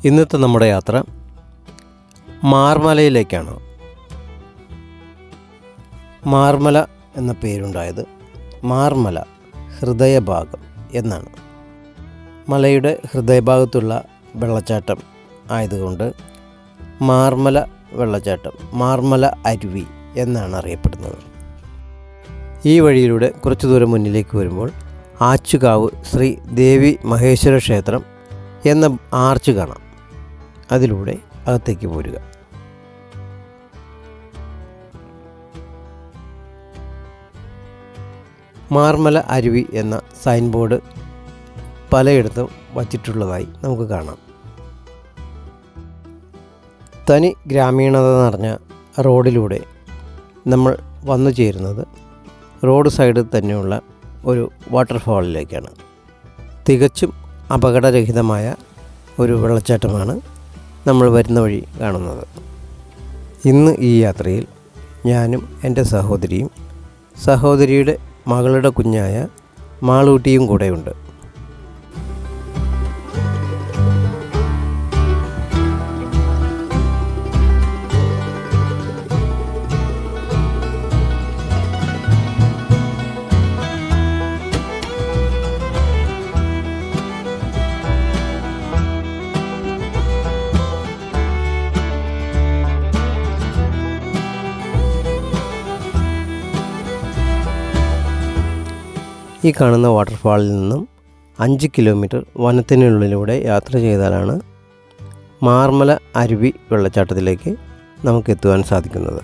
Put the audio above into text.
ഇന്നത്തെ നമ്മുടെ യാത്ര മാർമലയിലേക്കാണ്. മാർമല എന്ന പേരുണ്ടായത് മാർമല ഹൃദയഭാഗം എന്നാണ്. മലയുടെ ഹൃദയഭാഗത്തുള്ള വെള്ളച്ചാട്ടം ആയതുകൊണ്ട് മാർമല വെള്ളച്ചാട്ടം, മാർമല അരുവി എന്നാണ് അറിയപ്പെടുന്നത്. ഈ വഴിയിലൂടെ കുറച്ചു ദൂരം മുന്നിലേക്ക് വരുമ്പോൾ ആച്ചുകാവ് ശ്രീ ദേവി മഹേശ്വര ക്ഷേത്രം എന്ന ആർച്ച് കാണാം. അതിലൂടെ അകത്തേക്ക് പോരുക. മാർമല അരുവി എന്ന സൈൻ ബോർഡ് പലയിടത്തും വച്ചിട്ടുള്ളതായി നമുക്ക് കാണാം. തനി ഗ്രാമീണത നിറഞ്ഞ റോഡിലൂടെ നമ്മൾ വന്നു ചേരുന്നത് റോഡ് സൈഡിൽ തന്നെയുള്ള ഒരു വാട്ടർഫാളിലേക്കാണ്. തികച്ചും അപകടരഹിതമായ ഒരു വെള്ളച്ചാട്ടമാണ് നമ്മൾ വരുന്ന വഴി കാണുന്നത്. ഇന്ന് ഈ യാത്രയിൽ ഞാനും എൻ്റെ സഹോദരിയും സഹോദരിയുടെ മകളുടെ കുഞ്ഞായ മാളൂട്ടിയും കൂടെയുണ്ട്. ഈ കാണുന്ന വാട്ടർഫാളിൽ നിന്നും 5 കിലോമീറ്റർ വനത്തിനുള്ളിലൂടെ യാത്ര ചെയ്താലാണ് മാർമല അരുവി വെള്ളച്ചാട്ടത്തിലേക്ക് നമുക്ക് എത്തുവാൻ സാധിക്കുന്നത്.